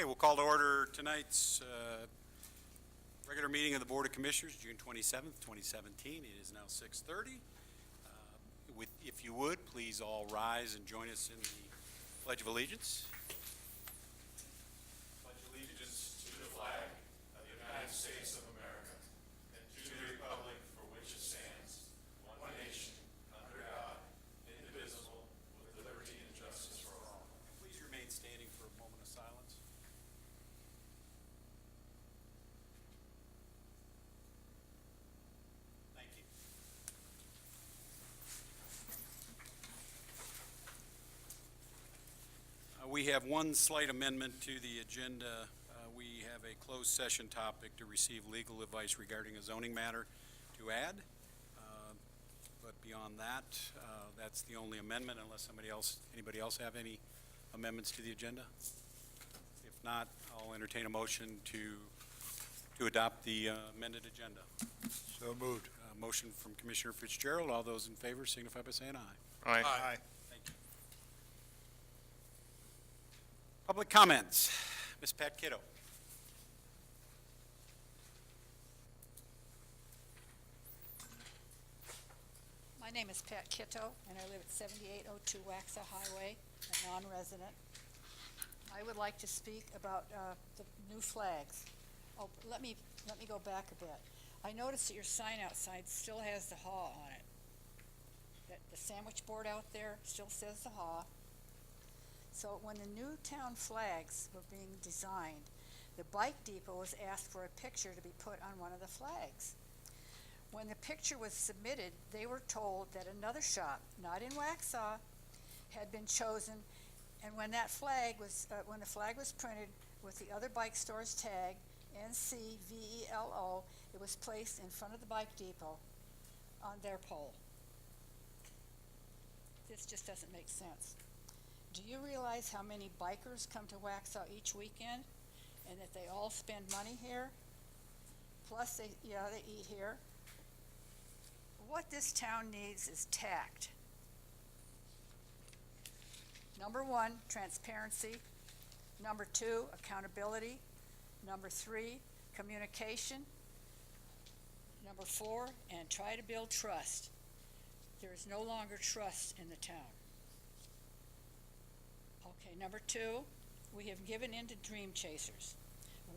Okay, we'll call to order tonight's regular meeting of the Board of Commissioners, June 27th, 2017. It is now 6:30. If you would, please all rise and join us in the Pledge of Allegiance. Pledge allegiance to the flag of the United States of America and to the republic for which it stands, one nation, under God, indivisible, with liberty and justice for all. Please remain standing for a moment of silence. Thank you. We have one slight amendment to the agenda. We have a closed session topic to receive legal advice regarding a zoning matter to add. But beyond that, that's the only amendment unless anybody else have any amendments to the agenda. If not, I'll entertain a motion to adopt the amended agenda. So moved. Motion from Commissioner Fitzgerald. All those in favor signify by saying aye. Aye. Thank you. Public comments. Ms. Pat Kiddo. My name is Pat Kitto, and I live at 7802 Waxhaw Highway, a non-resident. I would like to speak about the new flags. Oh, let me go back a bit. I noticed that your sign outside still has the HAW on it. That the sandwich board out there still says the HAW. So when the new town flags were being designed, the bike depot was asked for a picture to be put on one of the flags. When the picture was submitted, they were told that another shop, not in Waxhaw, had been chosen, and when that flag was, when the flag was printed with the other bike store's tag, NCVELO, it was placed in front of the bike depot on their pole. This just doesn't make sense. Do you realize how many bikers come to Waxhaw each weekend, and that they all spend money here? Plus, they eat here. What this town needs is tact. Number one, transparency. Number two, accountability. Number three, communication. Number four, and try to build trust. There is no longer trust in the town. Okay, number two, we have given in to dream chasers.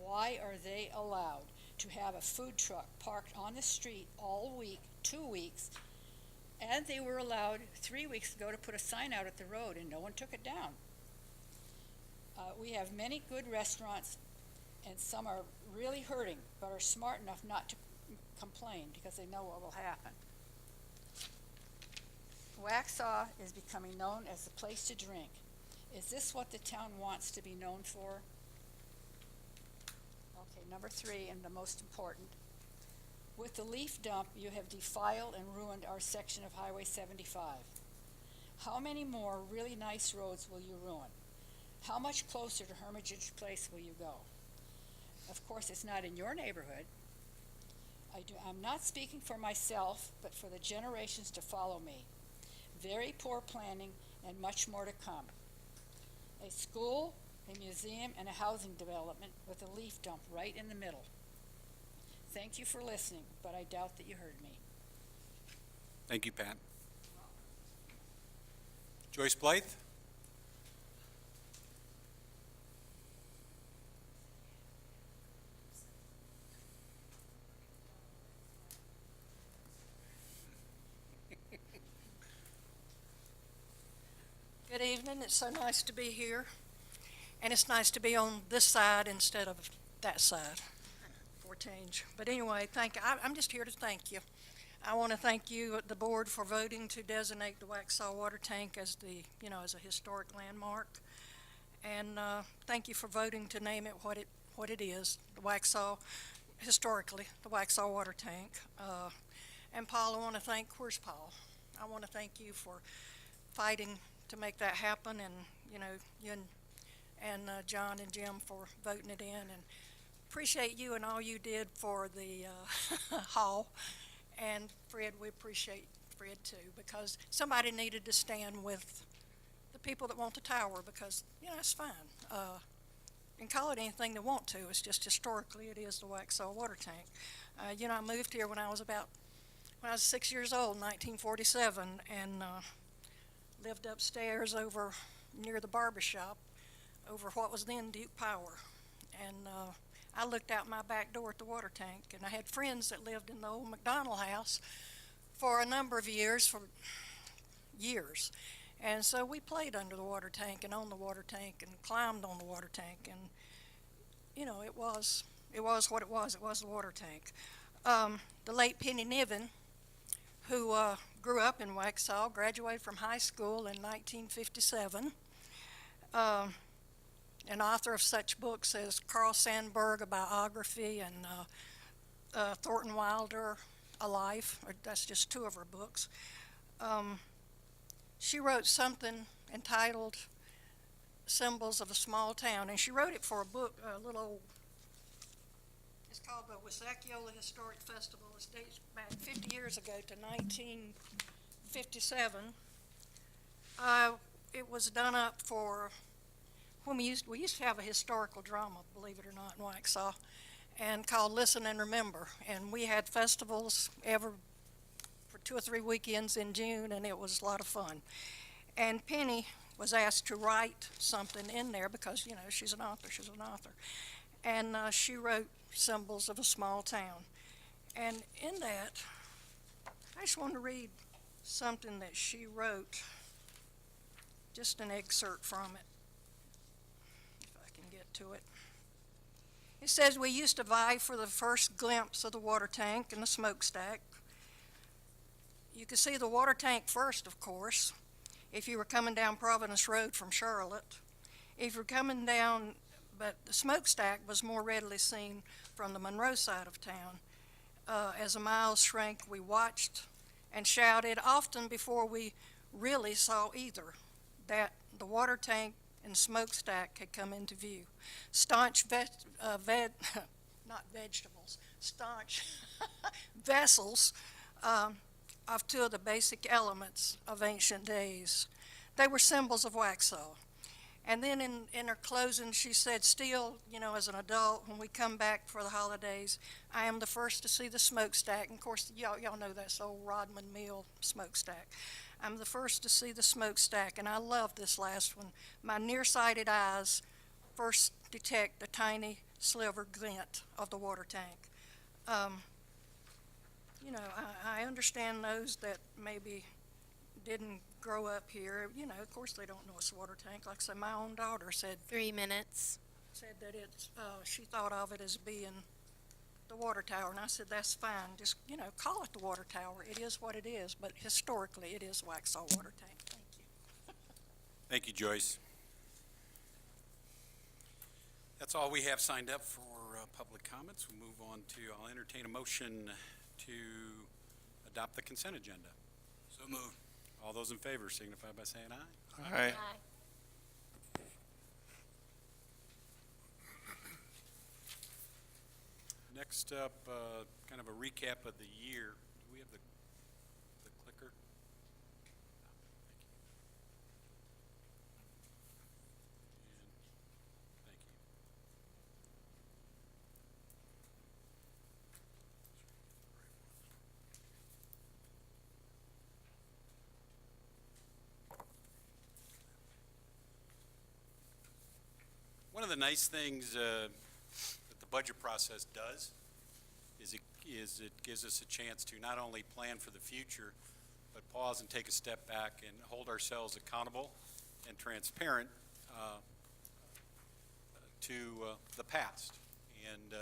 Why are they allowed to have a food truck parked on the street all week, 2 weeks, and they were allowed 3 weeks ago to put a sign out at the road and no one took it down? We have many good restaurants, and some are really hurting but are smart enough not to complain because they know what will happen. Waxhaw is becoming known as the place to drink. Is this what the town wants to be known for? Okay, number three, and the most important. With the leaf dump, you have defiled and ruined our section of Highway 75. How many more really nice roads will you ruin? How much closer to Hermitage Place will you go? Of course, it's not in your neighborhood. I'm not speaking for myself, but for the generations to follow me. Very poor planning and much more to come. A school, a museum, and a housing development with a leaf dump right in the middle. Thank you for listening, but I doubt that you heard me. Thank you, Pat. Joyce Blythe? Good evening. It's so nice to be here. And it's nice to be on this side instead of that side for a change. But anyway, I'm just here to thank you. I want to thank you, the board, for voting to designate the Waxhaw water tank as as a historic landmark. And thank you for voting to name it what it is, the Waxhaw, historically, the Waxhaw water tank. And Paul, I want to thank, where's Paul? I want to thank you for fighting to make that happen, and you and John and Jim for voting it in, and appreciate you and all you did for the hall. And Fred, we appreciate Fred too, because somebody needed to stand with the people that want the tower, because it's fine. can call it anything they want to. It's just historically it is the Waxhaw water tank. I moved here when I was 6 years old, 1947, and lived upstairs over near the barber shop over what was then Duke Power. And I looked out my back door at the water tank, and I had friends that lived in the old McDonald house for a number of years, And so we played under the water tank and on the water tank and climbed on the water tank. And, it was what it was. It was the water tank. The late Penny Niven, who grew up in Waxhaw, graduated from high school in 1957, an author of such books as Carl Sandburg, a biography, and Thornton Wilder, A Life. That's just two of her books. She wrote something entitled Symbols of a Small Town, and she wrote it for a book, it's called the Waxhaw Historic Festival. It dates back 50 years ago to 1957. It was done up for when we used to have a historical drama, believe it or not, in Waxhaw, and called Listen and Remember. And we had festivals for 2 or 3 weekends in June, and it was a lot of fun. And Penny was asked to write something in there because, she's an author. And she wrote Symbols of a Small Town. And in that, I just want to read something that she wrote, just an excerpt from it, if I can get to it. It says, "We used to vie for the first glimpse of the water tank and the smokestack. You could see the water tank first, of course, if you were coming down Providence Road from Charlotte. If you were coming down, but the smokestack was more readily seen from the Monroe side of town. As the miles shrank, we watched and shouted, often before we really saw either, that the water tank and smokestack had come into view. Staunch vessels of two of the basic elements of ancient days. They were symbols of Waxhaw." And then in her closing, she said, "Still, as an adult, when we come back for the holidays, I am the first to see the smokestack." And of course, y'all know that's old Rodman Mill smokestack. "I'm the first to see the smokestack, and I love this last one. My nearsighted eyes first detect the tiny sliver glint of the water tank." I understand those that maybe didn't grow up here. Of course they don't know it's a water tank. Like I said, my own daughter said 3 minutes. that she thought of it as being the water tower, and I said that's fine. Just call it the water tower. It is what it is, but historically it is Waxhaw water tank. Thank you. Thank you, Joyce. That's all we have signed up for public comments. We'll move on to, I'll entertain a motion to adopt the consent agenda. So moved. All those in favor signify by saying aye. Aye. Next up, kind of a recap of the year. Do we have the clicker? Thank you. One of the nice things that the budget process does is it gives us a chance to not only plan for the future, but pause and take a step back and hold ourselves accountable and transparent to the past. And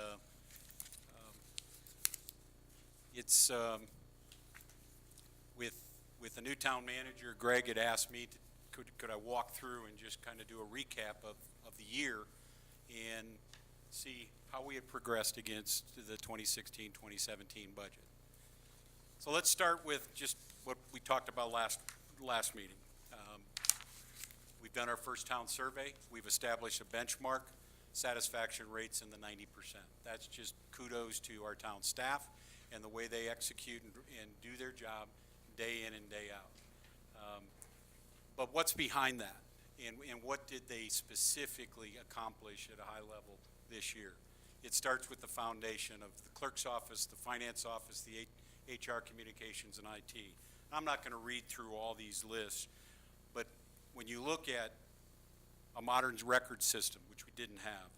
it's with the new town manager, Greg had asked me could I walk through and just kind of do a recap of the year and see how we had progressed against the 2016-2017 budget. So let's start with just what we talked about last meeting. We've done our first town survey. We've established a benchmark, satisfaction rates in the 90%. That's just kudos to our town staff and the way they execute and do their job day in and day out. But what's behind that? And what did they specifically accomplish at a high level this year? It starts with the foundation of the clerk's office, the finance office, the HR communications, and IT. I'm not going to read through all these lists, but when you look at a modern record system, which we didn't have,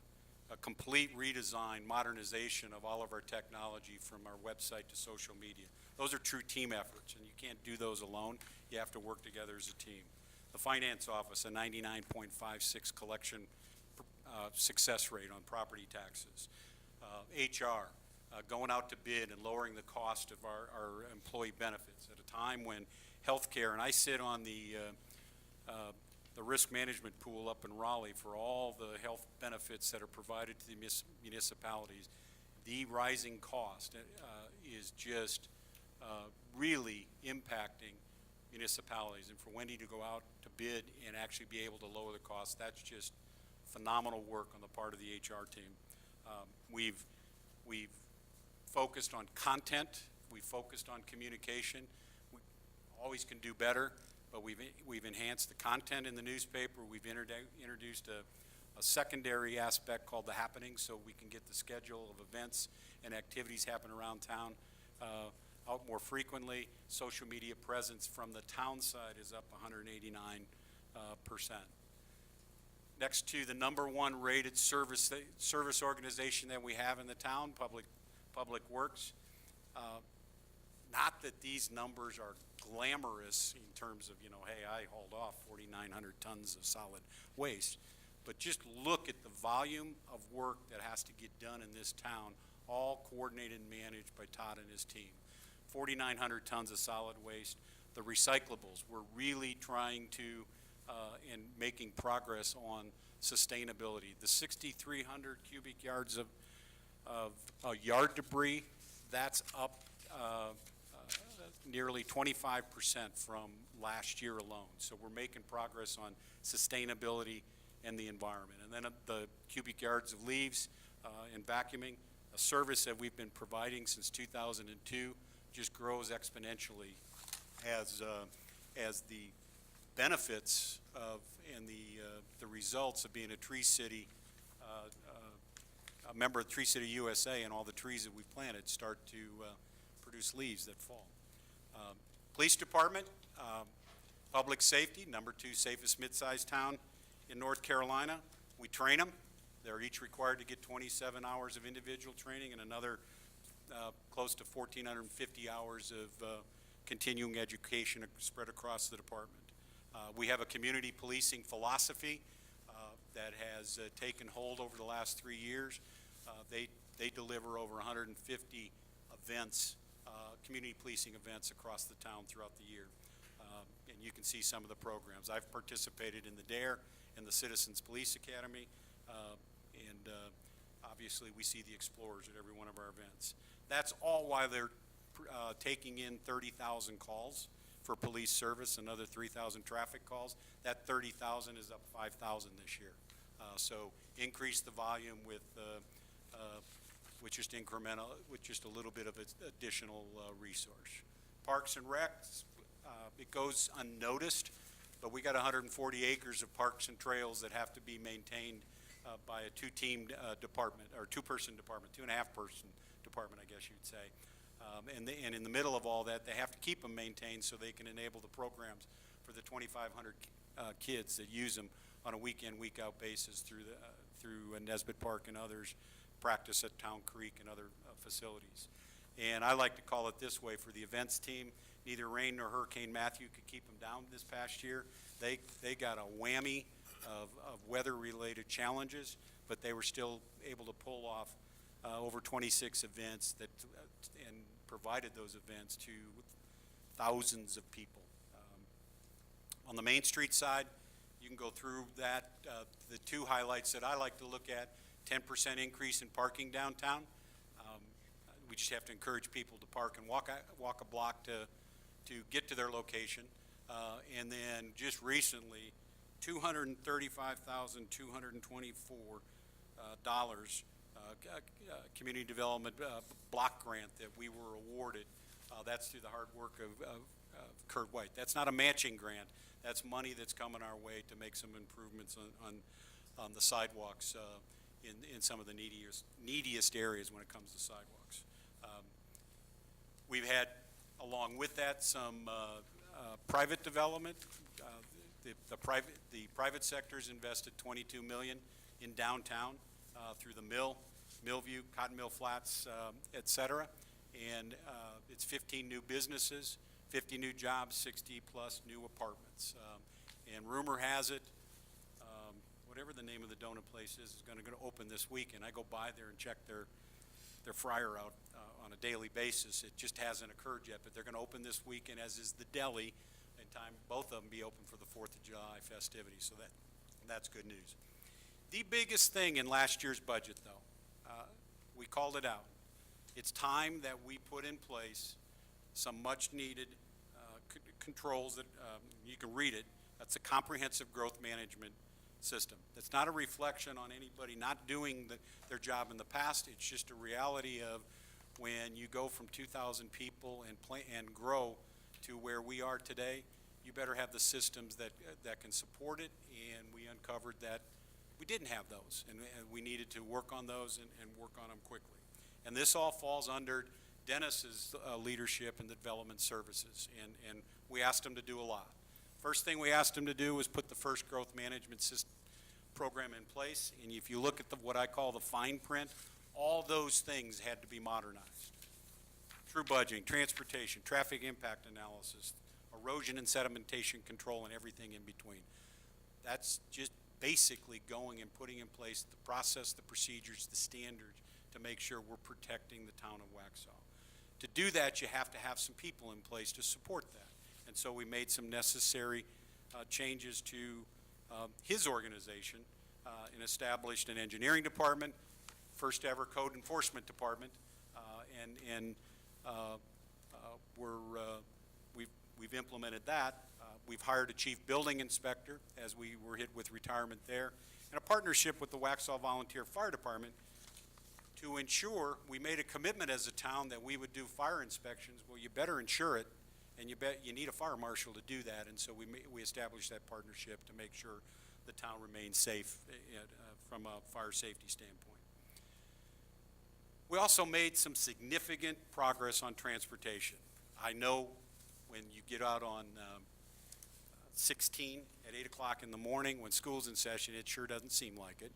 a complete redesign, modernization of all of our technology from our website to social media, those are true team efforts, and you can't do those alone. You have to work together as a team. The finance office, a 99.56 collection success rate on property taxes. HR, going out to bid and lowering the cost of our employee benefits at a time when healthcare, and I sit on the risk management pool up in Raleigh for all the health benefits that are provided to the municipalities. The rising cost is just really impacting municipalities, and for Wendy to go out to bid and actually be able to lower the cost, that's just phenomenal work on the part of the HR team. We've focused on content, we've focused on communication. We always can do better, but we've enhanced the content in the newspaper. We've introduced a secondary aspect called the happenings, so we can get the schedule of events and activities happen around town out more frequently. Social media presence from the town side is up 189%. Next to the #1 rated service organization that we have in the town, Public Works. Not that these numbers are glamorous in terms of, hey, I hauled off 4,900 tons of solid waste, but just look at the volume of work that has to get done in this town, all coordinated and managed by Todd and his team. 4,900 tons of solid waste. The recyclables, we're really trying to and making progress on sustainability. The 6,300 cubic yards of yard debris, that's up nearly 25% from last year alone. So we're making progress on sustainability and the environment. And then the cubic yards of leaves and vacuuming, a service that we've been providing since 2002, just grows exponentially as the benefits of and the results of being a Tree City, a member of Tree City USA, and all the trees that we've planted start to produce leaves that fall. Police Department, public safety, #2 safest mid-sized town in North Carolina. We train them. They're each required to get 27 hours of individual training and another close to 1,450 hours of continuing education spread across the department. We have a community policing philosophy that has taken hold over the last 3 years. They deliver over 150 events, community policing events across the town throughout the year. And you can see some of the programs. I've participated in the DARE and the Citizens Police Academy, and obviously we see the Explorers at every one of our events. That's all while they're taking in 30,000 calls for police service, another 3,000 traffic calls. That 30,000 is up 5,000 this year. So increase the volume with just incremental, with just a little bit of additional resource. Parks and Recs, it goes unnoticed, but we got 140 acres of parks and trails that have to be maintained by a two-team department, or two-person department, 2.5-person department, I guess you'd say. And in the middle of all that, they have to keep them maintained so they can enable the programs for the 2,500 kids that use them on a week-in, week-out basis through Nesbitt Park and others, practice at Town Creek and other facilities. And I like to call it this way for the events team: neither rain nor Hurricane Matthew could keep them down this past year. They got a whammy of weather-related challenges, but they were still able to pull off over 26 events and provided those events to thousands of people. On the Main Street side, you can go through that. The two highlights that I like to look at: 10% increase in parking downtown. We just have to encourage people to park and walk a block to get to their location. And then just recently, $235,224 community development block grant that we were awarded. That's through the hard work of Kurt White. That's not a matching grant. That's money that's coming our way to make some improvements on the sidewalks in some of the neediest areas when it comes to sidewalks. We've had, along with that, some private development. The private sector's invested $22 million in downtown through the Millview, Cotton Mill Flats, et cetera. And it's 15 new businesses, 50 new jobs, 60 plus new apartments. And rumor has it, whatever the name of the donut place is going to open this weekend. I go by there and check their fryer out on a daily basis. It just hasn't occurred yet, but they're going to open this weekend, as is the deli, in time both of them be open for the 4th of July festivities. So that's good news. The biggest thing in last year's budget, though, we called it out. It's time that we put in place some much-needed controls that you can read it. That's a comprehensive growth management system. That's not a reflection on anybody not doing their job in the past. It's just a reality of when you go from 2,000 people and grow to where we are today, you better have the systems that can support it, and we uncovered that we didn't have those, and we needed to work on those and work on them quickly. And this all falls under Dennis's leadership in the development services, and we asked him to do a lot. First thing we asked him to do was put the first growth management system program in place, and if you look at what I call the fine print, all those things had to be modernized. True budgeting, transportation, traffic impact analysis, erosion and sedimentation control, and everything in between. That's just basically going and putting in place the process, the procedures, the standards to make sure we're protecting the town of Waxhaw. To do that, you have to have some people in place to support that. And so we made some necessary changes to his organization and established an engineering department, first ever code enforcement department, we've implemented that. We've hired a chief building inspector as we were hit with retirement there, and a partnership with the Waxhaw Volunteer Fire Department to ensure we made a commitment as a town that we would do fire inspections. Well, you better insure it, and you need a fire marshal to do that, and so we established that partnership to make sure the town remains safe from a fire safety standpoint. We also made some significant progress on transportation. I know when you get out on 16 at 8 o'clock in the morning when school's in session, it sure doesn't seem like it,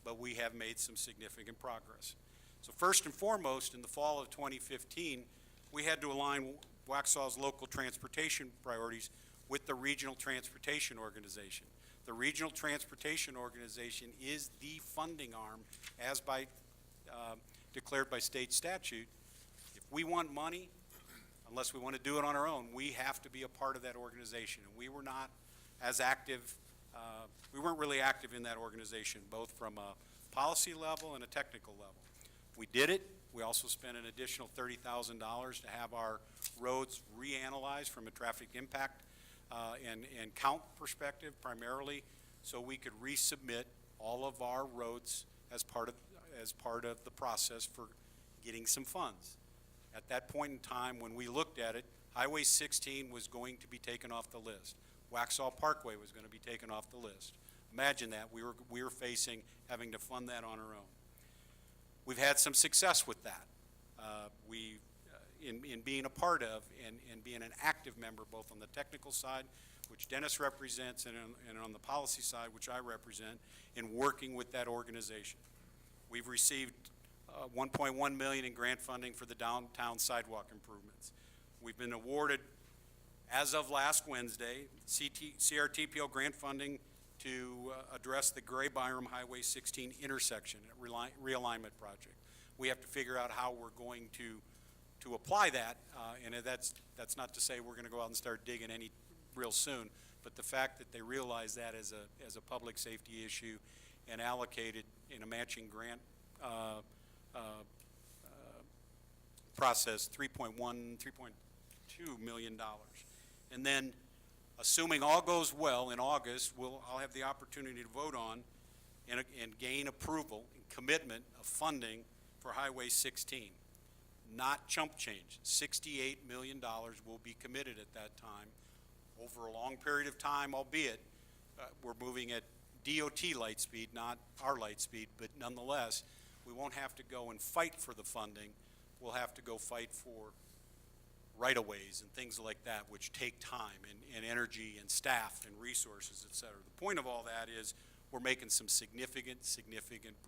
but we have made some significant progress. So first and foremost, in the fall of 2015, we had to align Waxhaw's local transportation priorities with the Regional Transportation Organization. The Regional Transportation Organization is the funding arm as declared by state statute. If we want money, unless we want to do it on our own, we have to be a part of that organization. And we were not as active, we weren't really active in that organization, both from a policy level and a technical level. We did it. We also spent an additional $30,000 to have our roads reanalyzed from a traffic impact and count perspective primarily, so we could resubmit all of our roads as part of the process for getting some funds. At that point in time, when we looked at it, Highway 16 was going to be taken off the list. Waxhaw Parkway was going to be taken off the list. Imagine that. We were facing having to fund that on our own. We've had some success with that. In being a part of and being an active member, both on the technical side, which Dennis represents, and on the policy side, which I represent, in working with that organization. We've received $1.1 million in grant funding for the downtown sidewalk improvements. We've been awarded, as of last Wednesday, CRTPO grant funding to address the Gray-Byram Highway 16 intersection realignment project. We have to figure out how we're going to apply that, and that's not to say we're going to go out and start digging any real soon, but the fact that they realize that as a public safety issue and allocated in a matching grant process $3.2 million. And then, assuming all goes well in August, I'll have the opportunity to vote on and gain approval and commitment of funding for Highway 16. Not chump change. $68 million will be committed at that time over a long period of time, albeit we're moving at DOT light speed, not our light speed, but nonetheless, we won't have to go and fight for the funding. We'll have to go fight for right-of-ways and things like that, which take time and energy and staff and resources, et cetera. The point of all that is we're making some significant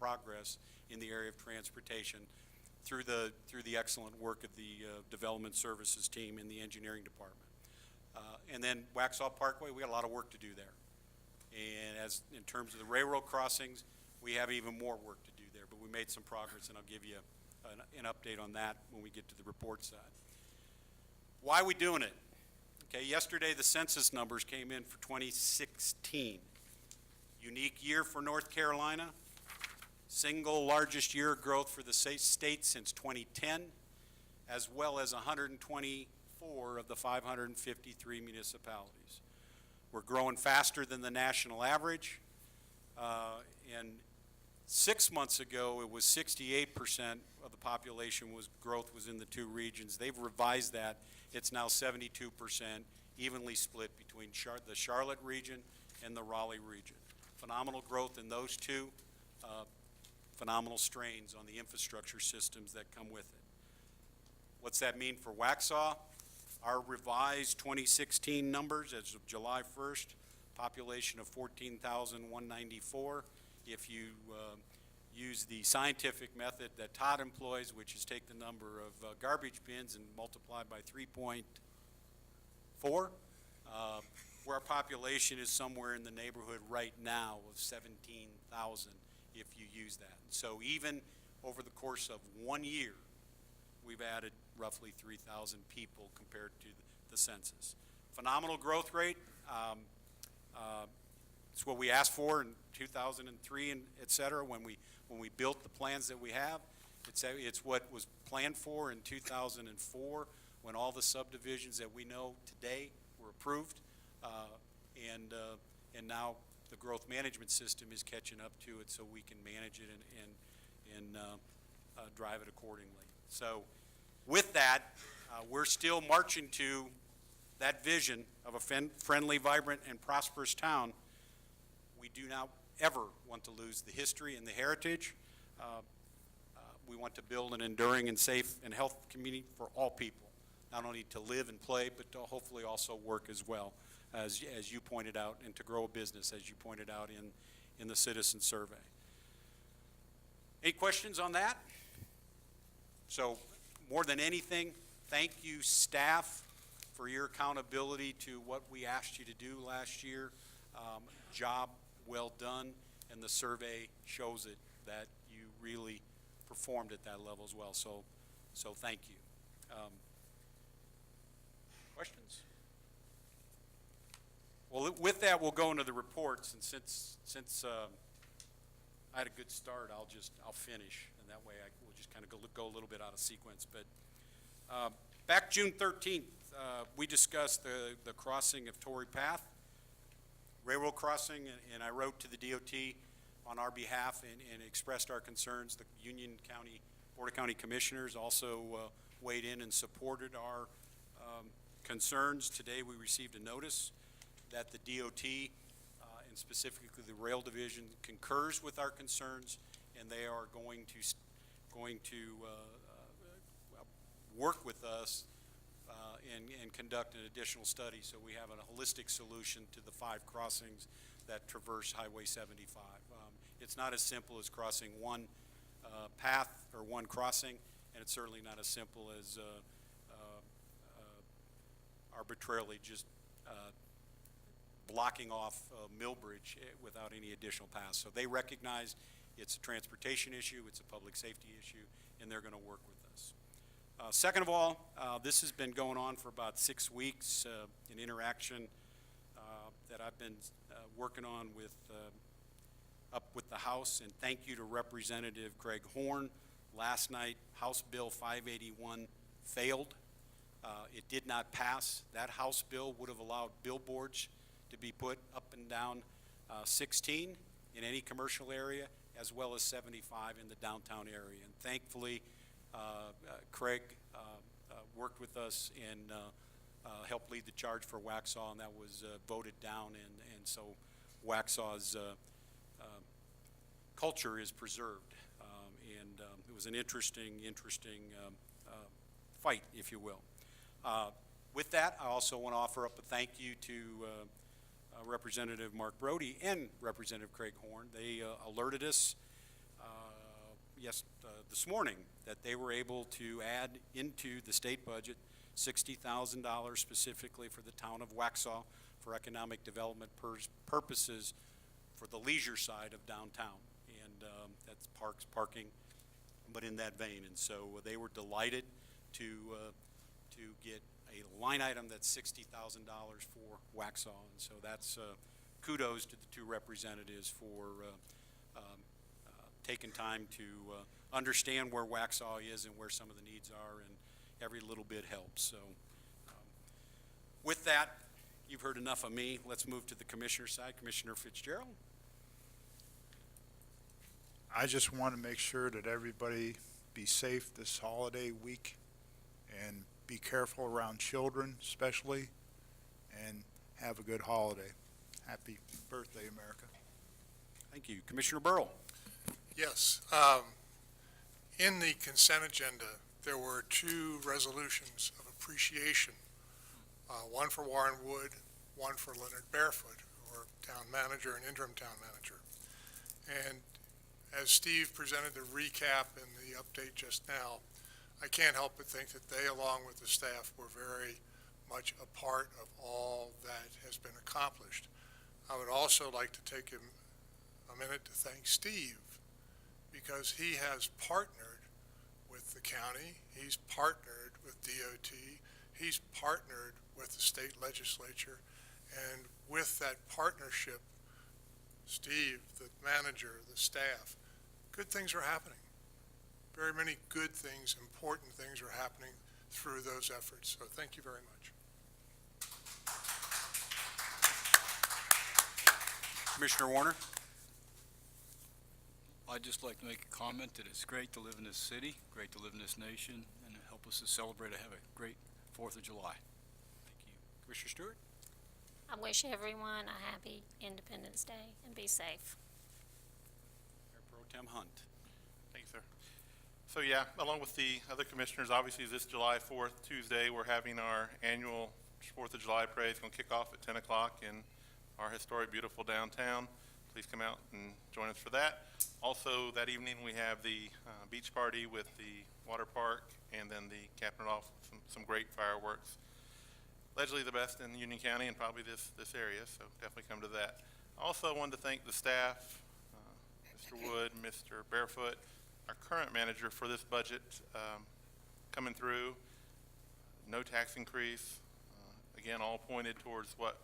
progress in the area of transportation through the excellent work of the development services team in the engineering department. And then Waxhaw Parkway, we got a lot of work to do there. And as in terms of the railroad crossings, we have even more work to do there, but we made some progress, and I'll give you an update on that when we get to the report side. Why are we doing it? Okay, yesterday the census numbers came in for 2016. Unique year for North Carolina, single largest year of growth for the state since 2010, as well as 124 of the 553 municipalities. We're growing faster than the national average, and 6 months ago it was 68% of the population growth was in the two regions. They've revised that. It's now 72%, evenly split between the Charlotte region and the Raleigh region. Phenomenal growth in those two, phenomenal strains on the infrastructure systems that come with it. What's that mean for Waxhaw? Our revised 2016 numbers as of July 1st, population of 14,194. If you use the scientific method that Todd employs, which is take the number of garbage bins and multiply by 3.4, where our population is somewhere in the neighborhood right now of 17,000 if you use that. So even over the course of 1 year, we've added roughly 3,000 people compared to the census. Phenomenal growth rate. It's what we asked for in 2003 and et cetera when we built the plans that we have. It's what was planned for in 2004 when all the subdivisions that we know today were approved, and now the growth management system is catching up to it so we can manage it and drive it accordingly. So with that, we're still marching to that vision of a friendly, vibrant, and prosperous town. We do not ever want to lose the history and the heritage. We want to build an enduring and safe and healthy community for all people, not only to live and play, but to hopefully also work as well, as you pointed out, and to grow a business, as you pointed out in the citizen survey. Any questions on that? So more than anything, thank you, staff, for your accountability to what we asked you to do last year. Job well done, and the survey shows it that you really performed at that level as well. So thank you. Questions? Well, with that, we'll go into the reports, and since I had a good start, I'll finish, and that way we'll just kind of go a little bit out of sequence. But back June 13th, we discussed the crossing of Torrey Path, railroad crossing, and I wrote to the DOT on our behalf and expressed our concerns. The Union County Board of County Commissioners also weighed in and supported our concerns. Today we received a notice that the DOT and specifically the Rail Division concurs with our concerns, and they are going to work with us and conduct an additional study so we have a holistic solution to the 5 crossings that traverse Highway 75. It's not as simple as crossing one path or one crossing, and it's certainly not as simple as arbitrarily just blocking off Millbridge without any additional paths. So they recognize it's a transportation issue, it's a public safety issue, and they're going to work with us. Second of all, this has been going on for about 6 weeks, an interaction that I've been working on up with the House, and thank you to Representative Greg Horn. Last night, House Bill 581 failed. It did not pass. That House bill would have allowed billboards to be put up and down 16 in any commercial area, as well as 75 in the downtown area. And thankfully, Craig worked with us and helped lead the charge for Waxhaw, and that was voted down, and so Waxhaw's culture is preserved. It was an interesting fight, if you will. With that, I also want to offer up a thank you to Representative Mark Brody and Representative Craig Horn. They alerted us this morning that they were able to add into the state budget $60,000 specifically for the town of Waxhaw for economic development purposes for the leisure side of downtown. And that's parking, but in that vein. And so they were delighted to get a line item that's $60,000 for Waxhaw. And so that's kudos to the two representatives for taking time to understand where Waxhaw is and where some of the needs are, and every little bit helps. So with that, you've heard enough of me. Let's move to the commissioner side. Commissioner Fitzgerald. I just want to make sure that everybody be safe this holiday week and be careful around children especially, and have a good holiday. Happy birthday, America. Thank you. Commissioner Burrow. Yes. In the consent agenda, there were two resolutions of appreciation, one for Warren Wood, one for Leonard Barefoot, who are town manager and interim town manager. And as Steve presented the recap and the update just now, I can't help but think that they, along with the staff, were very much a part of all that has been accomplished. I would also like to take a minute to thank Steve, because he has partnered with the county, he's partnered with DOT, he's partnered with the state legislature, and with that partnership, Steve, the manager, the staff, good things are happening. Very many good things, important things are happening through those efforts. So thank you very much. Commissioner Warner. I'd just like to make a comment that it's great to live in this city, great to live in this nation, and help us to celebrate and have a great 4th of July. Thank you. Commissioner Stewart. I wish everyone a happy Independence Day and be safe. Mayor Pro Tem Hunt. Thank you, sir. So yeah, along with the other commissioners, obviously this July 4th, Tuesday, we're having our annual 4th of July parade. It's going to kick off at 10 o'clock in our historic, beautiful downtown. Please come out and join us for that. Also, that evening we have the beach party with the water park, and then the capping it off with some great fireworks. Allegedly the best in Union County and probably this area, so definitely come to that. Also, I wanted to thank the staff, Mr. Wood, Mr. Barefoot, our current manager for this budget coming through. No tax increase. Again, all pointed towards what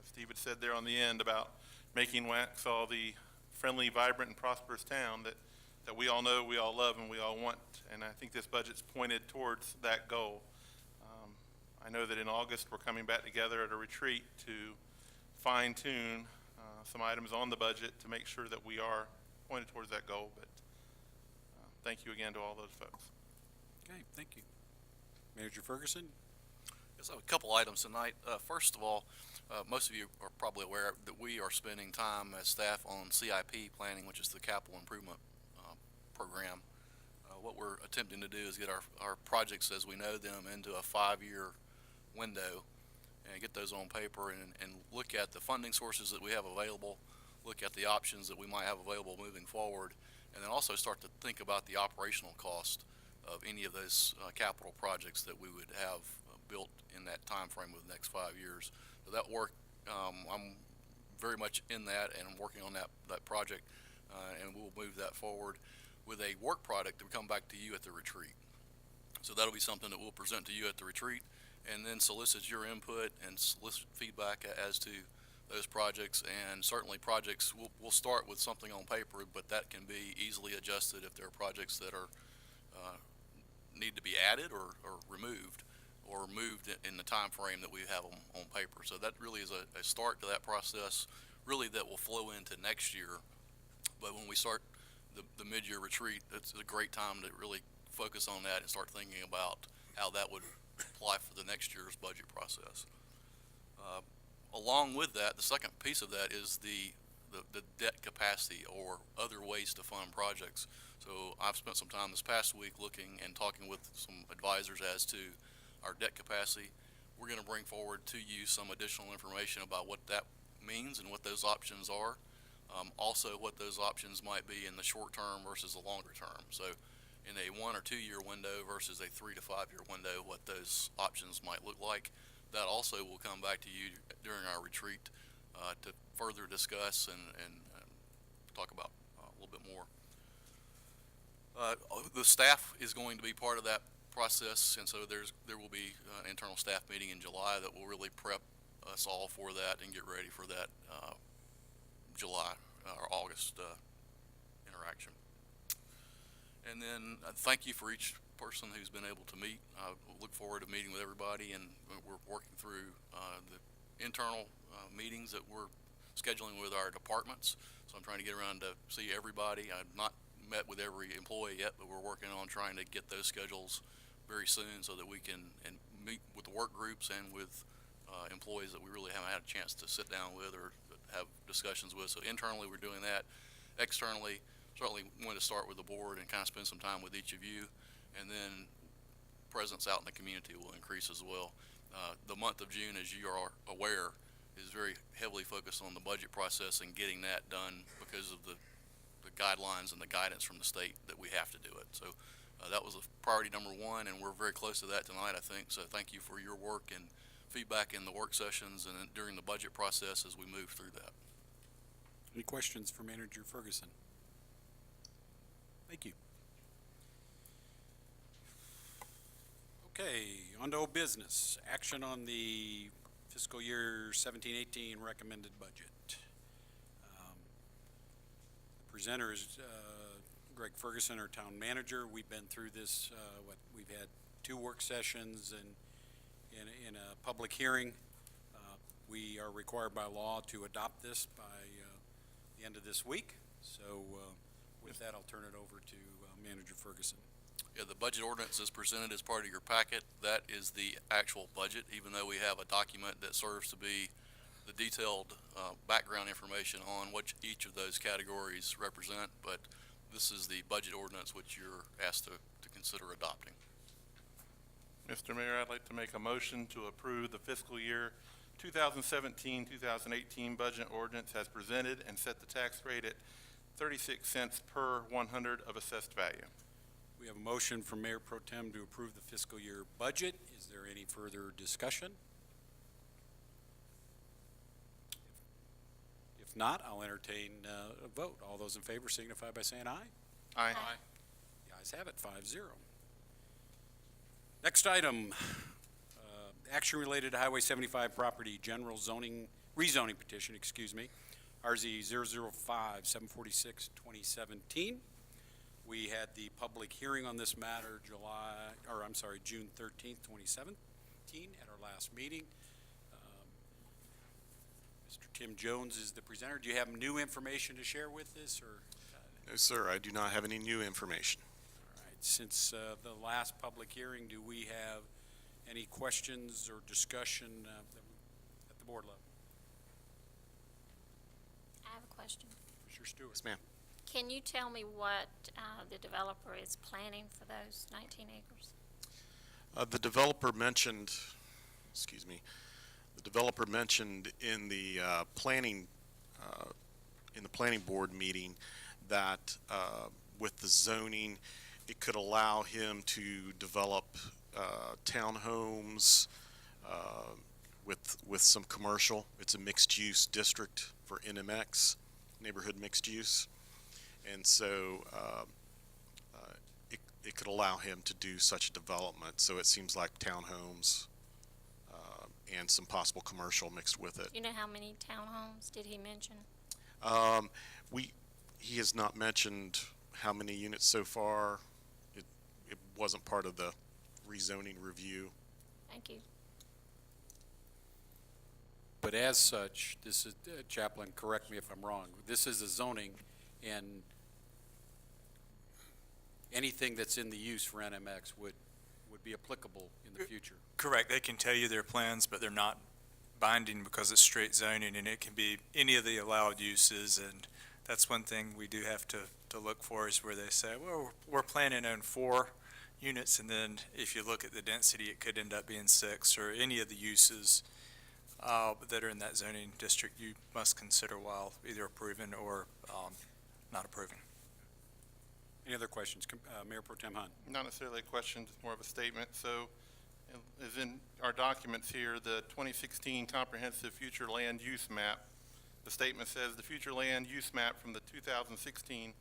Steve had said there on the end about making Waxhaw the friendly, vibrant, and prosperous town that we all know, we all love, and we all want. And I think this budget's pointed towards that goal. I know that in August we're coming back together at a retreat to fine-tune some items on the budget to make sure that we are pointed towards that goal. But thank you again to all those folks. Okay, thank you. Manager Ferguson. Yes, I have a couple items tonight. First of all, most of you are probably aware that we are spending time as staff on CIP planning, which is the capital improvement program. What we're attempting to do is get our projects as we know them into a 5-year window and get those on paper and look at the funding sources that we have available, look at the options that we might have available moving forward, and then also start to think about the operational cost of any of those capital projects that we would have built in that time frame of the next 5 years. So that work, I'm very much in that and working on that project, and we'll move that forward with a work product to come back to you at the retreat. So that'll be something that we'll present to you at the retreat, and then solicit your input and solicit feedback as to those projects. And certainly projects, we'll start with something on paper, but that can be easily adjusted if there are projects that are need to be added or removed, or moved in the time frame that we have on paper. So that really is a start to that process, really that will flow into next year. But when we start the mid-year retreat, it's a great time to really focus on that and start thinking about how that would apply for the next year's budget process. Along with that, the second piece of that is the debt capacity or other ways to fund projects. So I've spent some time this past week looking and talking with some advisors as to our debt capacity. We're going to bring forward to you some additional information about what that means and what those options are. Also what those options might be in the short term versus the longer term. So in a 1 or 2 year window versus a 3 to 5 year window, what those options might look like. That also will come back to you during our retreat to further discuss and talk about a little bit more. The staff is going to be part of that process, and so there will be an internal staff meeting in July that will really prep us all for that and get ready for that July or August interaction. And then thank you for each person who's been able to meet. I look forward to meeting with everybody, and we're working through the internal meetings that we're scheduling with our departments. So I'm trying to get around to see everybody. I've not met with every employee yet, but we're working on trying to get those schedules very soon so that we can meet with the work groups and with employees that we really haven't had a chance to sit down with or have discussions with. So internally we're doing that. Externally, certainly want to start with the board and kind of spend some time with each of you, and then presence out in the community will increase as well. The month of June, as you are aware, is very heavily focused on the budget process and getting that done because of the guidelines and the guidance from the state that we have to do it. So that was a priority number one, and we're very close to that tonight, I think. So thank you for your work and feedback in the work sessions and during the budget process as we move through that. Any questions for Manager Ferguson? Thank you. Okay, on to old business. Action on the fiscal year 17-18 recommended budget. The presenter is Greg Ferguson, our town manager. We've been through this. We've had 2 work sessions and in a public hearing. We are required by law to adopt this by the end of this week. So with that, I'll turn it over to Manager Ferguson. Yeah, the budget ordinance is presented as part of your packet. That is the actual budget, even though we have a document that serves to be the detailed background information on what each of those categories represent. But this is the budget ordinance which you're asked to consider adopting. Mr. Mayor, I'd like to make a motion to approve the fiscal year 2017-2018 budget ordinance as presented and set the tax rate at 36 cents per 100 of assessed value. We have a motion from Mayor Pro Tem to approve the fiscal year budget. Is there any further discussion? If not, I'll entertain a vote. All those in favor signify by saying aye. Aye. The ayes have it, 5-0. Next item, action related to Highway 75 property general zoning, rezoning petition, RZ 005-746-2017. We had the public hearing on this matter June 13th, 2017 at our last meeting. Mr. Tim Jones is the presenter. Do you have new information to share with us, or? No, sir, I do not have any new information. All right, since the last public hearing, do we have any questions or discussion at the board level? I have a question. Mr. Stewart. Yes, ma'am. Can you tell me what the developer is planning for those 19 acres? The developer mentioned, in the planning board meeting that with the zoning, it could allow him to develop townhomes with some commercial. It's a mixed-use district for NMX, neighborhood mixed use. And so it could allow him to do such a development. So it seems like townhomes and some possible commercial mixed with it. Do you know how many townhomes did he mention? He has not mentioned how many units so far. It wasn't part of the rezoning review. Thank you. But as such, this is, Chaplain, correct me if I'm wrong, this is a zoning, and anything that's in the use for NMX would would be applicable in the future. Correct. They can tell you their plans, but they're not binding because it's straight zoning, and it can be any of the allowed uses. And that's one thing we do have to look for, is where they say, well, we're planning on 4 units, and then if you look at the density, it could end up being 6, or any of the uses that are in that zoning district you must consider while either approving or not approving. Any other questions? Mayor Pro Tem Hunt? Not necessarily a question, just more of a statement. So, as in our documents here, the 2016 Comprehensive Future Land Use Map, the statement says the future land use map from the 2016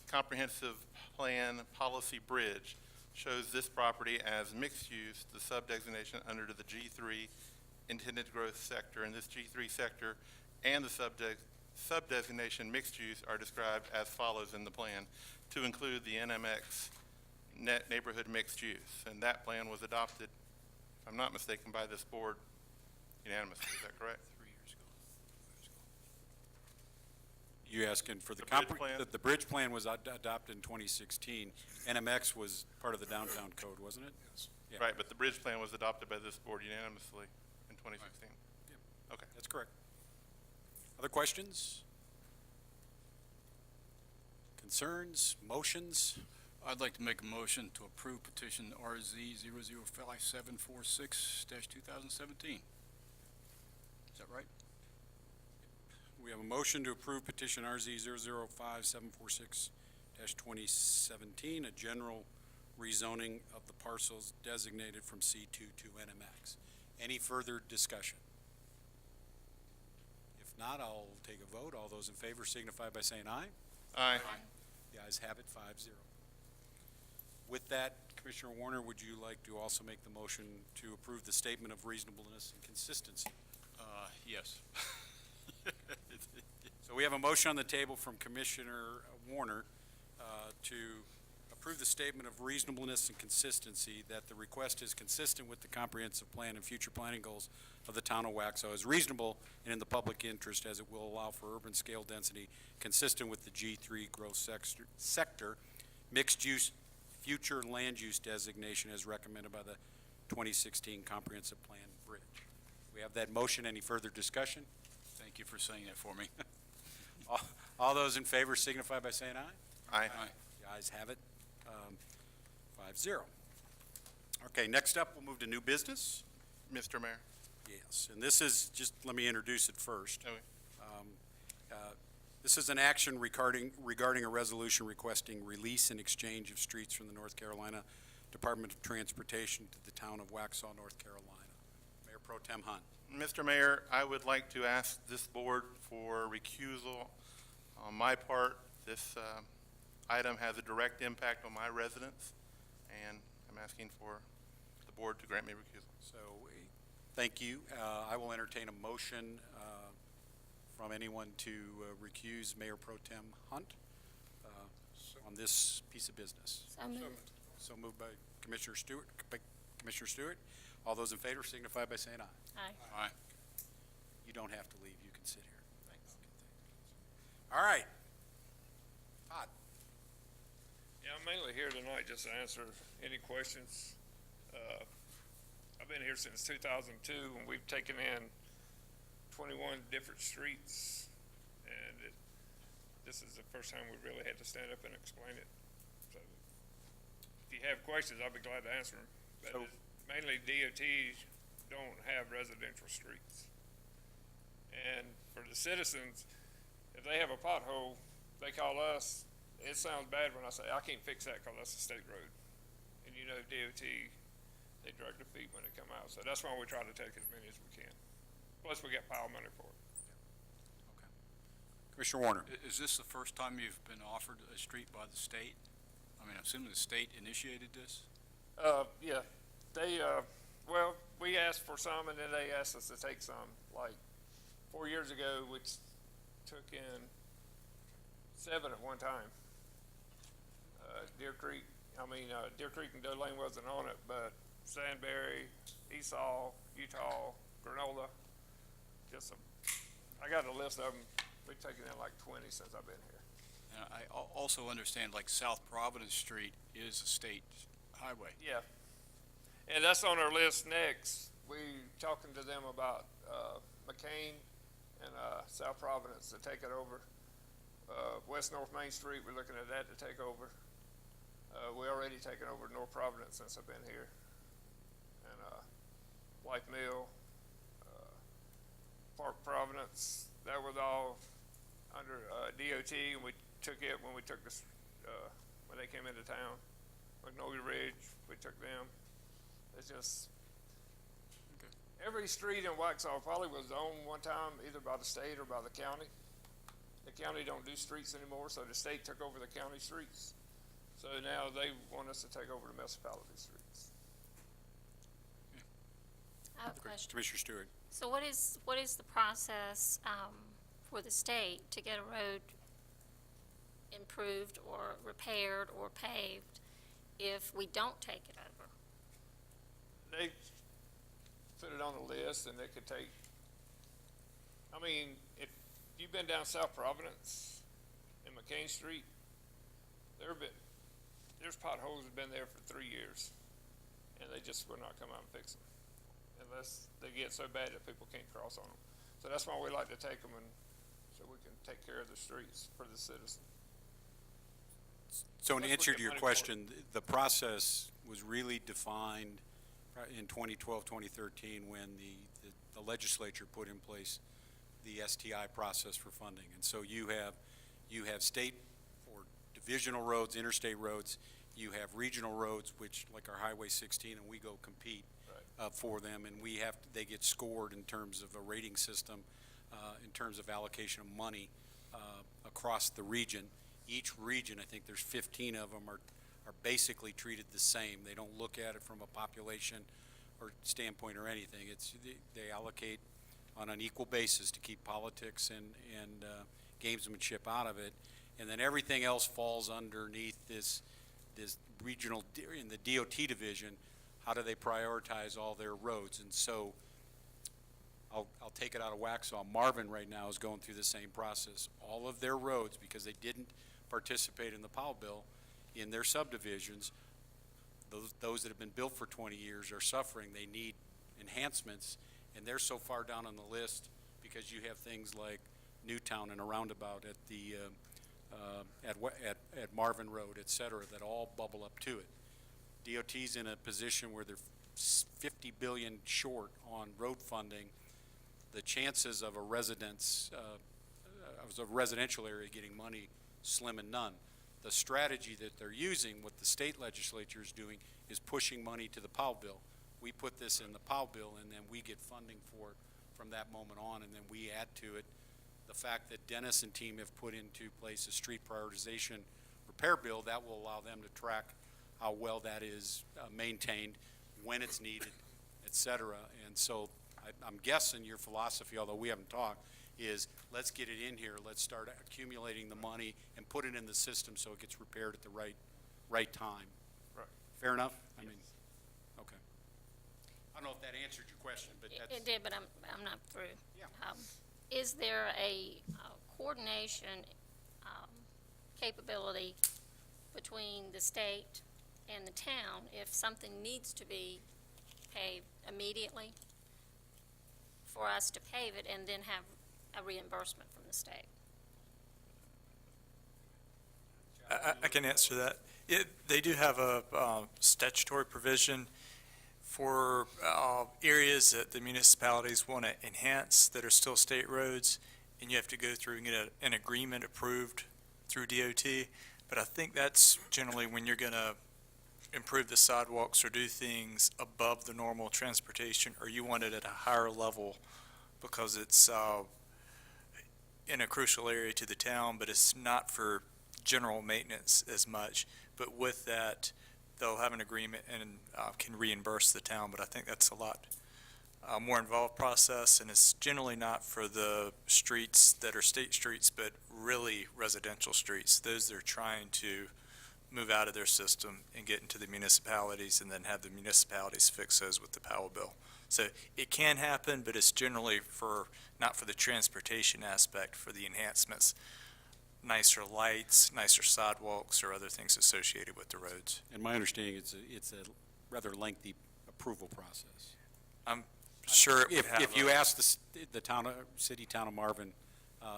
Comprehensive Plan Policy Bridge shows this property as mixed use, the sub-designation under the G3 intended growth sector. And this G3 sector and the sub-designation mixed use are described as follows in the plan, to include the NMX net neighborhood mixed use. And that plan was adopted, if I'm not mistaken, by this board unanimously. Is that correct? 3 years ago. You asking for the The bridge plan? The bridge plan was adopted in 2016. NMX was part of the downtown code, wasn't it? Yeah. Right, but the bridge plan was adopted by this board unanimously in 2016. Okay. That's correct. Other questions? Concerns, motions? I'd like to make a motion to approve petition RZ 005746-2017. Is that right? We have a motion to approve petition RZ 005746-2017, a general rezoning of the parcels designated from C2 to NMX. Any further discussion? If not, I'll take a vote. All those in favor signify by saying aye. Aye. The ayes have it, 5-0. With that, Commissioner Warner, would you like to also make the motion to approve the statement of reasonableness and consistency? Yes. So we have a motion on the table from Commissioner Warner to approve the statement of reasonableness and consistency, that the request is consistent with the comprehensive plan and future planning goals of the town of Waxhaw, is reasonable and in the public interest, as it will allow for urban scale density consistent with the G3 growth sector, mixed use, future land use designation as recommended by the 2016 comprehensive plan bridge. We have that motion. Any further discussion? Thank you for saying that for me. All those in favor signify by saying aye. Aye. The ayes have it, 5-0. Okay, next up, we'll move to new business. Mr. Mayor. Yes, and this is, just let me introduce it first. Okay. This is an action regarding a resolution requesting release and exchange of streets from the North Carolina Department of Transportation to the town of Waxhaw, North Carolina. Mayor Pro Tem Hunt. Mr. Mayor, I would like to ask this board for recusal on my part. This item has a direct impact on my residents, and I'm asking for the board to grant me recusal. So, thank you. I will entertain a motion from anyone to recuse Mayor Pro Tem Hunt on this piece of business. So moved. So moved by Commissioner Stewart. Commissioner Stewart. All those in favor signify by saying aye. Aye. Aye. You don't have to leave. You can sit here. Thanks. All right. Todd. Yeah, I'm mainly here tonight just to answer any questions. I've been here since 2002, and we've taken in 21 different streets, and this is the first time we really had to stand up and explain it. So if you have questions, I'll be glad to answer them. But So- mainly DOTs don't have residential streets. And for the citizens, if they have a pothole, they call us. It sounds bad when I say, I can't fix that because that's a state road. And you know DOT, they drag their feet when they come out. So that's why we try to take as many as we can. Plus, we get pile money for it. Okay. Commissioner Warner. Is this the first time you've been offered a street by the state? I mean, I'm assuming the state initiated this? Yeah, they, well, we asked for some and then they asked us to take some, like 4 years ago, which took in 7 at one time. Deer Creek and Doe Lane wasn't on it, but Sandberry, Esau, Utah, Granola, I got a list of them. We've taken in like 20 since I've been here. And I also understand like South Providence Street is a state highway. Yeah, And that's on our list next. We talking to them about, McCain and, South Providence to take it over. West North Main Street, we're looking at that to take over. We already taken over North Providence since I've been here. And, White Mill, Park Providence, that was all under, DOT, and we took it when we took this, when they came into town. Magnolia Ridge, we took them. It's just, every street in Waxhaw probably was owned one time either by the state or by the county. The county don't do streets anymore, so the state took over the county streets. So now they want us to take over the municipality streets. I have a question. Commissioner Stewart. So what is the process, for the state to get a road improved or repaired or paved if we don't take it over? They put it on the list and it could take, I mean, if you've been down South Providence and McCain Street, there's potholes that have been there for 3 years, and they just will not come out and fix them unless they get so bad that people can't cross on them. So that's why we like to take them, and so we can take care of the streets for the citizens. So in Unless we answer get to your money for it. question, the process was really defined in 2012, 2013, when the legislature put in place the STI process for funding. And so you have state or divisional roads, interstate roads, you have regional roads, which like our Highway 16, and we go compete for them, and they get scored in terms of a rating system, in terms of allocation of money across the region. Each region, I think there's 15 of them, are basically treated the same. They don't look at it from a population or standpoint or anything. They allocate on an equal basis to keep politics and gamesmanship out of it, and then everything else falls underneath this regional, in the DOT division. How do they prioritize all their roads? And so I'll take it out of Waxhaw. Marvin right now is going through the same process. All of their roads, because they didn't participate in the Powell bill, in their subdivisions, those that have been built for 20 years are suffering. They need enhancements, and they're so far down on the list because you have things like Newtown and a roundabout at the at Marvin Road, et cetera, that all bubble up to it. DOT's in a position where they're 50 billion short on road funding. The chances of a residential area getting money, slim and none. The strategy that they're using, what the state legislature is doing, is pushing money to the Powell bill. We put this in the Powell bill, and then we get funding for it from that moment on, and then we add to it the fact that Dennis and team have put into place a street prioritization repair bill that will allow them to track how well that is maintained, when it's needed, et cetera. And so I'm guessing your philosophy, although we haven't talked, is let's get it in here, let's start accumulating the money and put it in the system so it gets repaired at the right time. Right. Fair enough? I mean, okay. I don't know if that answered your question, but that's. It did, but I'm not through. Yeah. Is there a coordination capability between the state and the town if something needs to be paved immediately for us to pave it and then have a reimbursement from the state? I can answer that. They do have a statutory provision for areas that the municipalities want to enhance that are still state roads, and you have to go through and get an agreement approved through DOT. But I think that's generally when you're going to improve the sidewalks or do things above the normal transportation, or you want it at a higher level because it's in a crucial area to the town, but it's not for general maintenance as much. But with that, they'll have an agreement and can reimburse the town. But I think that's a lot more involved process, and it's generally not for the streets that are state streets, but really residential streets. Those they're trying to move out of their system and get into the municipalities, and then have the municipalities fix those with the Powell bill. So it can happen, but it's generally not for the transportation aspect, for the enhancements, nicer lights, nicer sidewalks, or other things associated with the roads. And my understanding is it's a rather lengthy approval process. I'm sure it would have If you a- ask the town, city town of Marvin,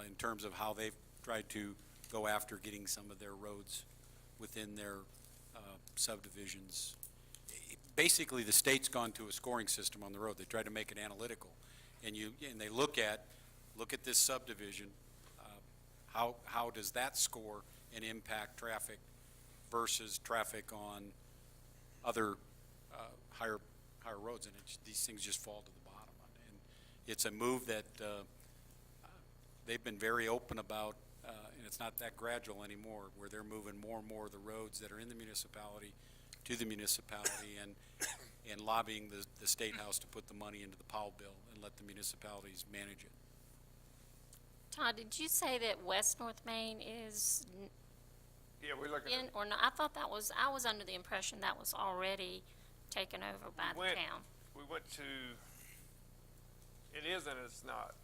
in terms of how they've tried to go after getting some of their roads within their subdivisions, basically, the state's gone to a scoring system on the road. They tried to make it analytical. And they look at this subdivision, how does that score and impact traffic versus traffic on other higher roads, and these things just fall to the bottom. And it's a move that they've been very open about, and it's not that gradual anymore, where they're moving more and more of the roads that are in the municipality to the municipality and lobbying the State House to put the money into the Powell bill and let the municipalities manage it. Todd, did you say that West North Main is Yeah, we look at in, it. or not? I thought that was, I was under the impression that was already taken over by the town. We went to, it is and it's not.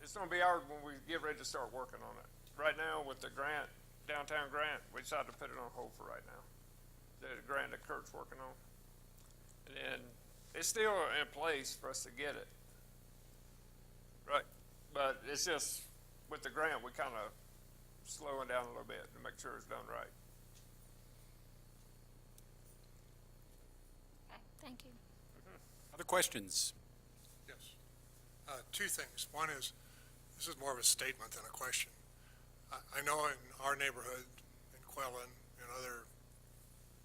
It's gonna be ours when we get ready to start working on it. Right now with the grant, downtown grant, we decided to put it on hold for right now. The grant that Kurt's working on. And then it's still in place for us to get it. Right, but it's just, with the grant, we kinda slowing down a little bit to make sure it's done right. Okay, thank you. Other questions? Yes. Two things. One is, this is more of a statement than a question. I know in our neighborhood, in Quellen, and other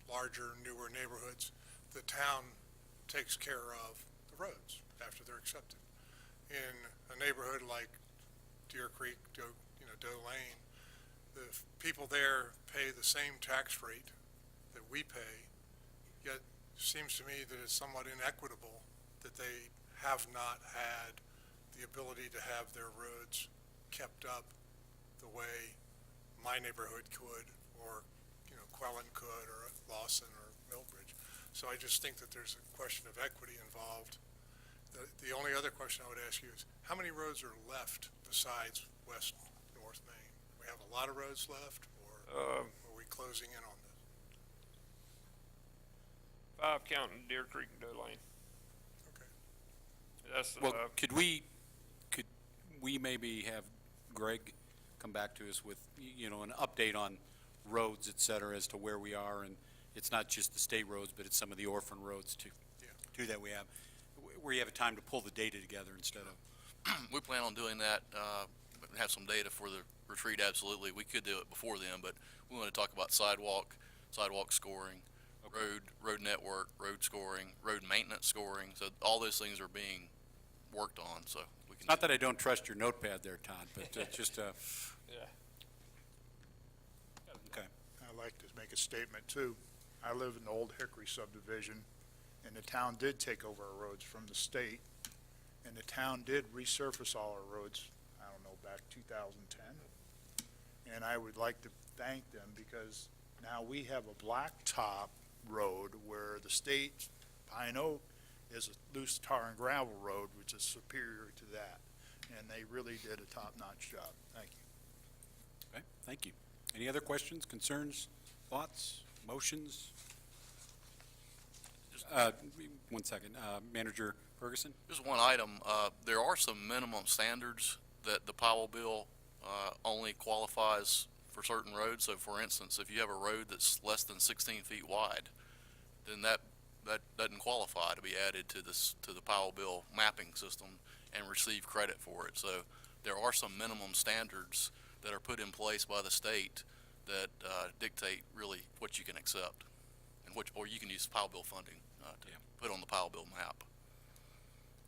larger, newer neighborhoods, the town takes care of the roads after they're accepted. In a neighborhood like Deer Creek, Doe Lane, the people there pay the same tax rate that we pay, yet it seems to me that it's somewhat inequitable that they have not had the ability to have their roads kept up the way my neighborhood could, or, Quellen could, or Lawson, or Millbridge. So I just think that there's a question of equity involved. The only other question I would ask you is, how many roads are left besides West North Main? We have a lot of roads left, or are we closing in on this? 5 counting Deer Creek and Doe Lane. Okay. That's, Well, could we maybe have Greg come back to us with, an update on roads, et cetera, as to where we are, and it's not just the state roads, but it's some of the orphan roads too, that we have, where you have a time to pull the data together instead of. We plan on doing that, have some data for the retreat, absolutely. We could do it before then, but we want to talk about sidewalk scoring, road network, road scoring, road maintenance scoring. So all those things are being worked on, so we can. Not that I don't trust your notepad there, Todd, but just, yeah. okay. I'd like to make a statement too. I live in the Old Hickory subdivision, and the town did take over our roads from the state, and the town did resurface all our roads, I don't know, back 2010. And I would like to thank them, because now we have a blacktop road where the state, Pine Oak, is a loose tar and gravel road, which is superior to that. And they really did a top-notch job. Thank you. Okay, thank you. Any other questions, concerns, thoughts, motions? One second, Manager Ferguson? Just one item, there are some minimum standards that the Powell bill only qualifies for certain roads. So for instance, if you have a road that's less than 16 feet wide, then that doesn't qualify to be added to the Powell bill mapping system and receive credit for it. So there are some minimum standards that are put in place by the state that dictate really what you can accept, and or you can use Powell bill funding to put on the Powell bill map.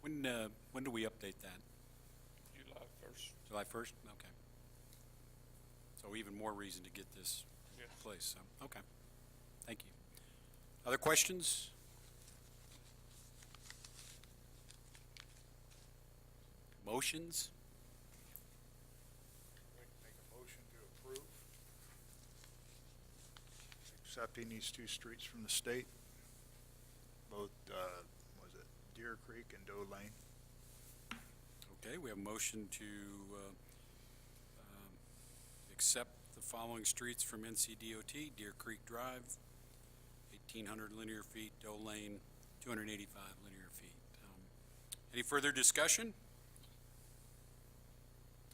When do we update that? July 1st. July 1st? Okay. So even more reason to get this Yeah. in place, so, okay. Thank you. Other questions? Motions? Make a motion to approve accepting these two streets from the state, both, was it Deer Creek and Doe Lane? Okay, we have a motion to accept the following streets from NCDOT: Deer Creek Drive, 1,800 linear feet; Doe Lane, 285 linear feet. Any further discussion?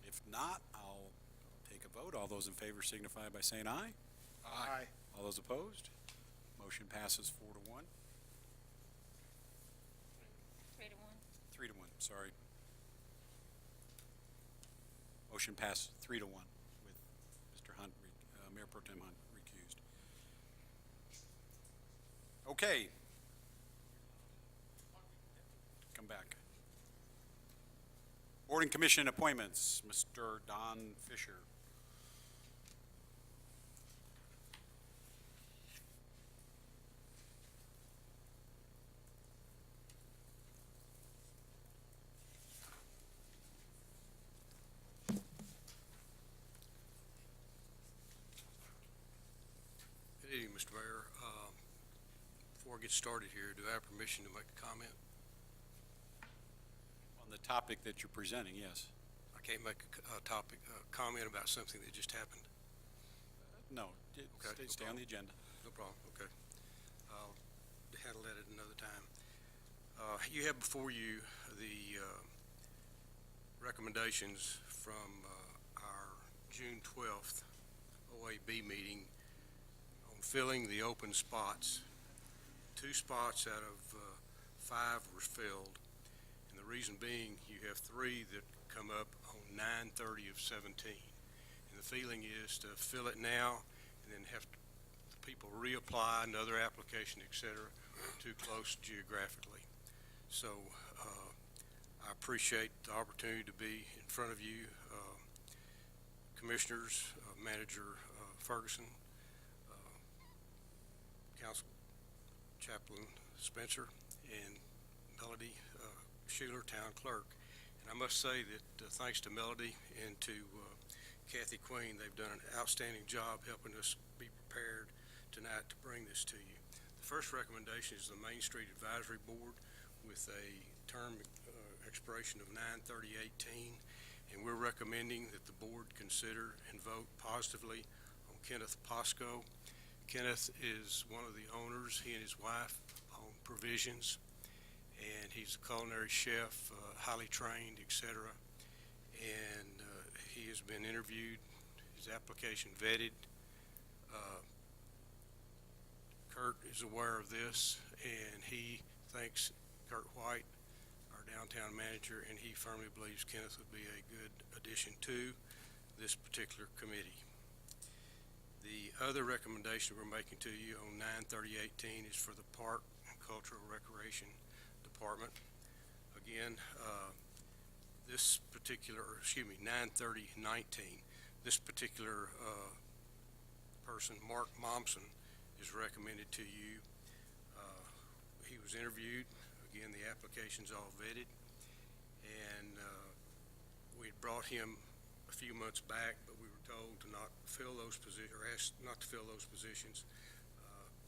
If not, I'll take a vote. All those in favor signify by saying aye. Aye. All those opposed? Motion passes 4-1. 3-1. 3-1, sorry. Motion passed 3-1 with Mr. Hunt, Mayor Pro Tem Hunt recused. Okay. Come back. Board and Commission appointments, Mr. Don Fisher. Good evening, Mr. Mayor. Before I get started here, do I have permission to make a comment? On the topic that you're presenting, yes. I can't make a comment about something that just happened. No, Okay, stay on the agenda. No problem, okay. I'll handle that at another time. You have before you the recommendations from our June 12th OAB meeting on filling the open spots. 2 spots out of 5 were filled, and the reason being you have 3 that come up on 9/30 of 17. And the feeling is to fill it now and then have people reapply, another application, et cetera, too close geographically. So I appreciate the opportunity to be in front of you, Commissioners, Manager Ferguson, Council Chaplain Spencer, and Melody Schuler, Town Clerk. And I must say that thanks to Melody and to Kathy Queen, they've done an outstanding job helping us be prepared tonight to bring this to you. The first recommendation is the Main Street Advisory Board with a term expiration of 9/30/18, and we're recommending that the board consider and vote positively on Kenneth Posco. Kenneth is one of the owners. He and his wife own Provisions, and he's a culinary chef, highly trained, etc. And he has been interviewed, his application vetted. Kurt is aware of this, and he thanks Kurt White, our downtown manager, and he firmly believes Kenneth would be a good addition to this particular committee. The other recommendation we're making to you on 9/30/18 is for the Park and Cultural Recreation Department. Again, this particular, 9/30/19, this particular person, Mark Momsen, is recommended to you. He was interviewed. Again, the application's all vetted, and we had brought him a few months back, but we were told to not fill those positions, or asked not to fill those positions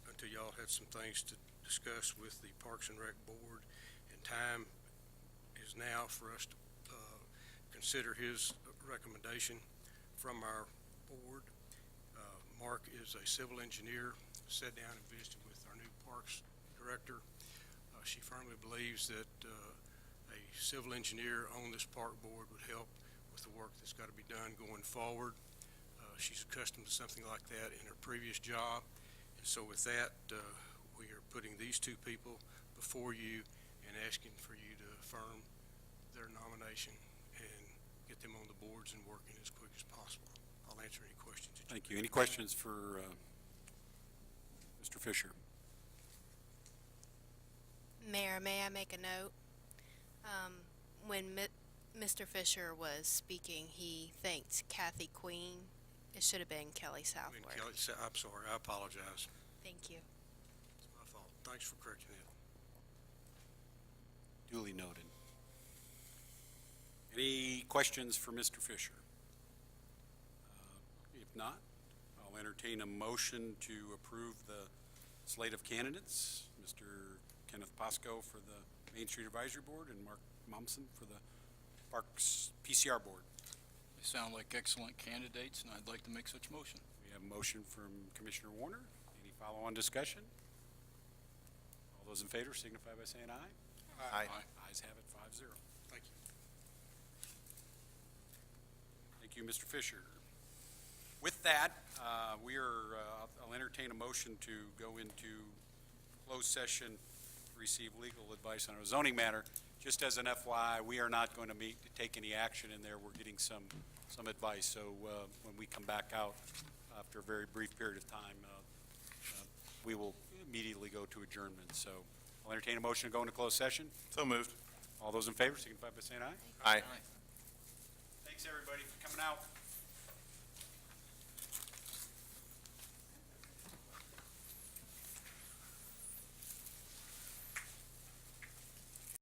until y'all had some things to discuss with the Parks and Rec Board, and time is now for us to consider his recommendation from our board. Mark is a civil engineer, sat down and visited with our new Parks Director. She firmly believes that a civil engineer on this park board would help with the work that's got to be done going forward. She's accustomed to something like that in her previous job. And so with that, we are putting these 2 people before you and asking for you to affirm their nomination and get them on the boards and working as quick as possible. I'll answer any questions. Thank you. Any questions for Mr. Fisher? Mayor, may I make a note? When Mr. Fisher was speaking, he thanked Kathy Queen. It should have been Kelly Southworth. I'm sorry, I apologize. Thank you. It's my fault. Thanks for correcting that. Duly noted. Any questions for Mr. Fisher? If not, I'll entertain a motion to approve the slate of candidates. Mr. Kenneth Posco for the Main Street Advisory Board and Mark Momsen for the Parks PCR Board. They sound like excellent candidates, and I'd like to make such motion. We have a motion from Commissioner Warner. Any follow-on discussion? All those in favor signify by saying aye. Aye. Ayes have it, 5-0. Thank you. Thank you, Mr. Fisher. With that, I'll entertain a motion to go into closed session to receive legal advice on a zoning matter. Just as an FYI, we are not going to take any action in there. We're getting some advice. So when we come back out after a very brief period of time, we will immediately go to adjournment. So I'll entertain a motion to go into closed session. So moved. All those in favor signify by saying aye. Aye. Thanks, everybody, for coming out.